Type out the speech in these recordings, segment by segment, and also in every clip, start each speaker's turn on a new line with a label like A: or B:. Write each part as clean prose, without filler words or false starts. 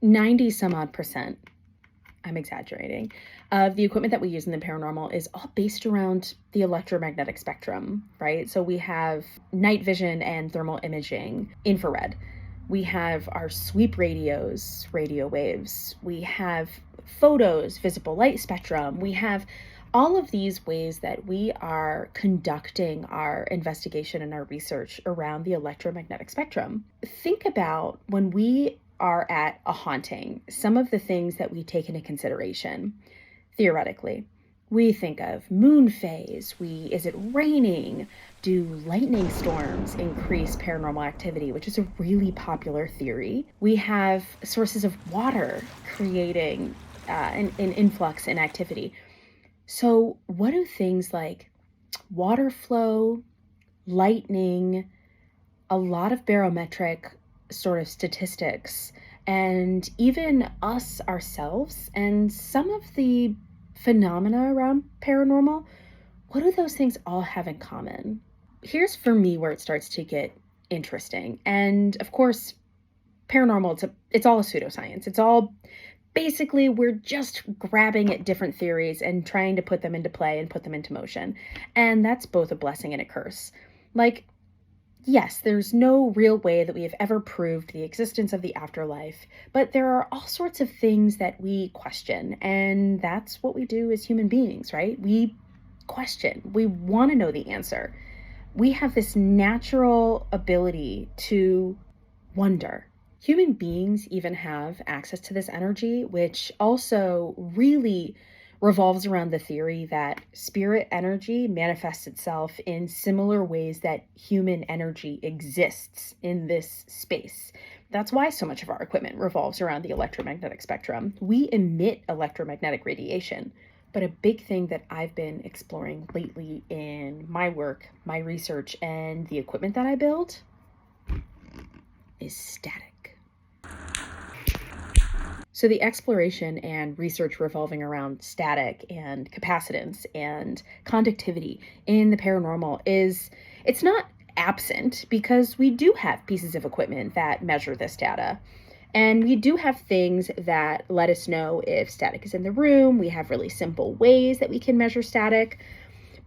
A: 90 some odd percent, I'm exaggerating, of the equipment that we use in the paranormal is all based around the electromagnetic spectrum, right? So we have night vision and thermal imaging, infrared. We have our sweep radios, radio waves. We have photos, visible light spectrum. We have all of these ways that we are conducting our investigation and our research around the electromagnetic spectrum. Think about when we are at a haunting, some of the things that we take into consideration, theoretically. We think of moon phase. Is it raining? Do lightning storms increase paranormal activity, which is a really popular theory? We have sources of water creating an influx in activity. So what do things like water flow, lightning, a lot of barometric sort of statistics, and even us ourselves and some of the phenomena around paranormal, what do those things all have in common? Here's for me where it starts to get interesting. And of course, paranormal, it's all a pseudoscience. It's all basically, we're just grabbing at different theories and trying to put them into play and put them into motion. And that's both a blessing and a curse. Like, yes, there's no real way that we have ever proved the existence of the afterlife, but there are all sorts of things that we question, and that's what we do as human beings, right? We question. We want to know the answer. We have this natural ability to wonder. Human beings even have access to this energy, which also really revolves around the theory that spirit energy manifests itself in similar ways that human energy exists in this space. That's why so much of our equipment revolves around the electromagnetic spectrum. We emit electromagnetic radiation. But a big thing that I've been exploring lately in my work, my research, and the equipment that I build is static. So the exploration and research revolving around static and capacitance and conductivity in the paranormal it's not absent, because we do have pieces of equipment that measure this data. And we do have things that let us know if static is in the room. We have really simple ways that we can measure static.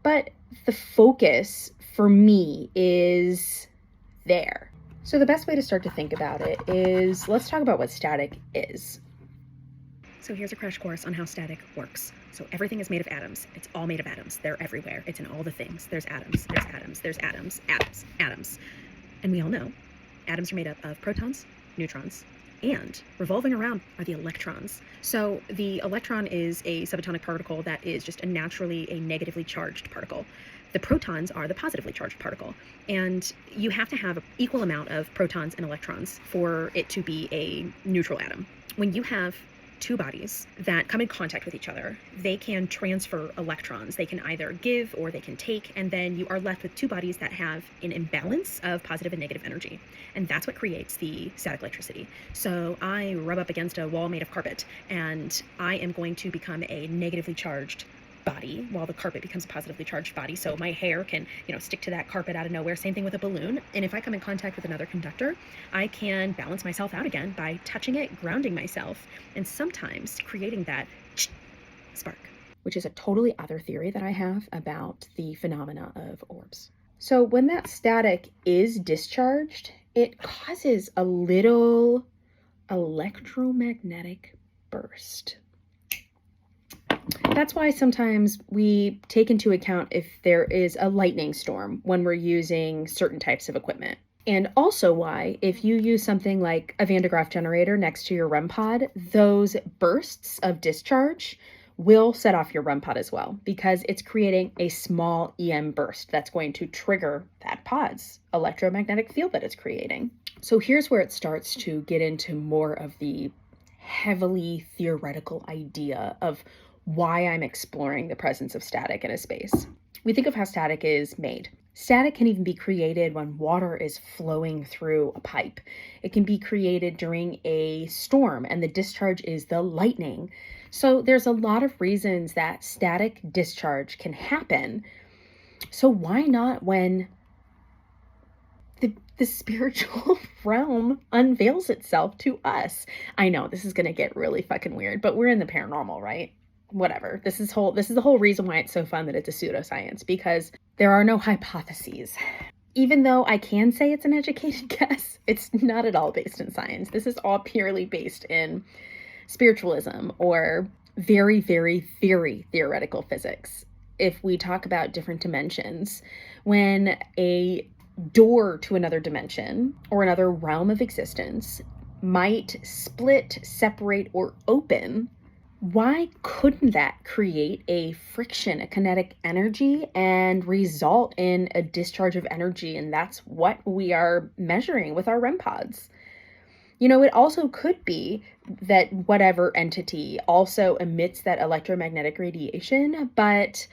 A: But the focus for me is there. So the best way to start to think about it is, let's talk about what static is. So here's a crash course on how static works. So everything is made of atoms. It's all made of atoms. They're everywhere. It's in all the things. There's atoms, there's atoms, there's atoms, atoms, atoms. And we all know atoms are made up of protons, neutrons, and revolving around are the electrons. So the electron is a subatomic particle that is just naturally a negatively charged particle. The protons are the positively charged particle. And you have to have an equal amount of protons and electrons for it to be a neutral atom. When you have two bodies that come in contact with each other, they can transfer electrons. They can either give or they can take, and then you are left with two bodies that have an imbalance of positive and negative energy. And that's what creates the static electricity. So I rub up against a wall made of carpet, and I am going to become a negatively charged body while the carpet becomes a positively charged body. So my hair can, stick to that carpet out of nowhere. Same thing with a balloon. And if I come in contact with another conductor, I can balance myself out again by touching it, grounding myself, and sometimes creating that spark, which is a totally other theory that I have about the phenomena of orbs. So when that static is discharged, it causes a little electromagnetic burst. That's why sometimes we take into account if there is a lightning storm when we're using certain types of equipment. And also why, if you use something like a Van de Graaff generator next to your REM pod, those bursts of discharge will set off your REM pod as well, because it's creating a small EM burst that's going to trigger that pod's electromagnetic field that it's creating. So here's where it starts to get into more of the heavily theoretical idea of why I'm exploring the presence of static in a space. We think of how static is made. Static can even be created when water is flowing through a pipe. It can be created during a storm, and the discharge is the lightning. So there's a lot of reasons that static discharge can happen. So why not when the spiritual realm unveils itself to us. I know this is going to get really fucking weird, but we're in the paranormal, right? Whatever. This is the whole reason why it's so fun that it's a pseudoscience, because there are no hypotheses. Even though I can say it's an educated guess, it's not at all based in science. This is all purely based in spiritualism or very, very, very theoretical physics. If we talk about different dimensions, when a door to another dimension or another realm of existence might split, separate, or open, why couldn't that create a friction, a kinetic energy, and result in a discharge of energy? And that's what we are measuring with our REM pods. You know, it also could be that whatever entity also emits that electromagnetic radiation, but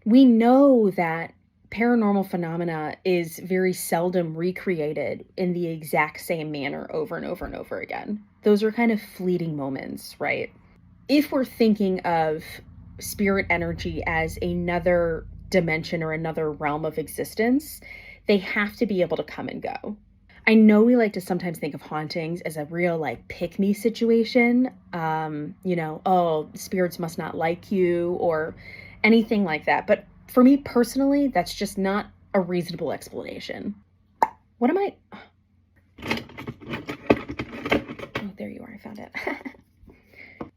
A: we know that paranormal phenomena is very seldom recreated in the exact same manner over and over and over again. Those are kind of fleeting moments, right? If we're thinking of spirit energy as another dimension or another realm of existence, they have to be able to come and go. I know we like to sometimes think of hauntings as a real like pick me situation. Oh, spirits must not like you or anything like that. But for me personally, that's just not a reasonable explanation. What am I? Oh, there you are. I found it.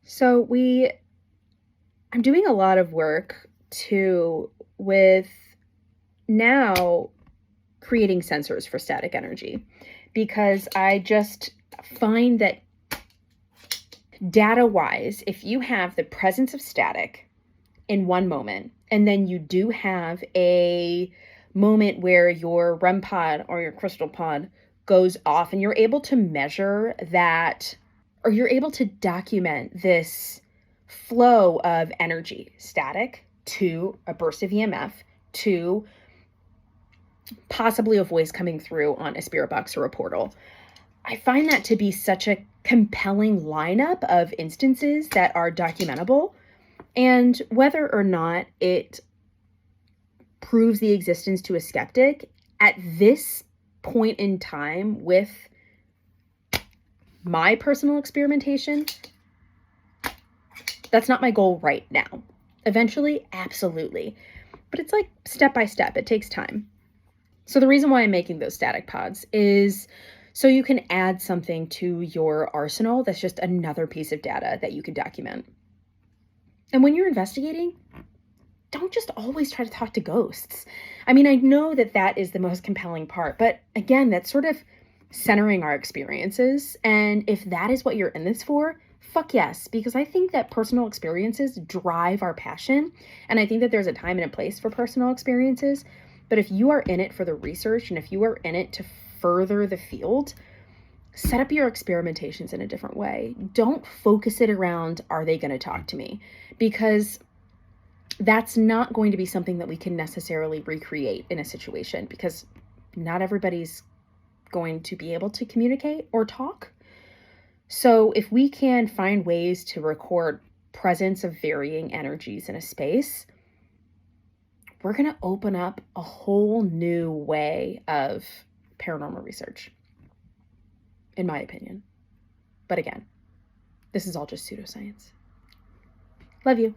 A: So I'm doing a lot of work with now creating sensors for static energy, because I just find that data-wise, if you have the presence of static in one moment, and then you do have a moment where your REM pod or your crystal pod goes off and you're able to measure that, or you're able to document this flow of energy, static to a burst of EMF to possibly a voice coming through on a spirit box or a portal. I find that to be such a compelling lineup of instances that are documentable. And whether or not it proves the existence to a skeptic, at this point in time with my personal experimentation, that's not my goal right now. Eventually, absolutely. But it's like step by step. It takes time. So the reason why I'm making those static pods is so you can add something to your arsenal that's just another piece of data that you can document. And when you're investigating, don't just always try to talk to ghosts. I mean, I know that that is the most compelling part, but again, that's sort of centering our experiences. And if that is what you're in this for, fuck yes, because I think that personal experiences drive our passion. And I think that there's a time and a place for personal experiences. But if you are in it for the research and if you are in it to further the field, set up your experimentations in a different way. Don't focus it around, are they going to talk to me? Because that's not going to be something that we can necessarily recreate in a situation, because not everybody's going to be able to communicate or talk. So if we can find ways to record presence of varying energies in a space, we're going to open up a whole new way of paranormal research, in my opinion. But again, this is all just pseudoscience. Love you.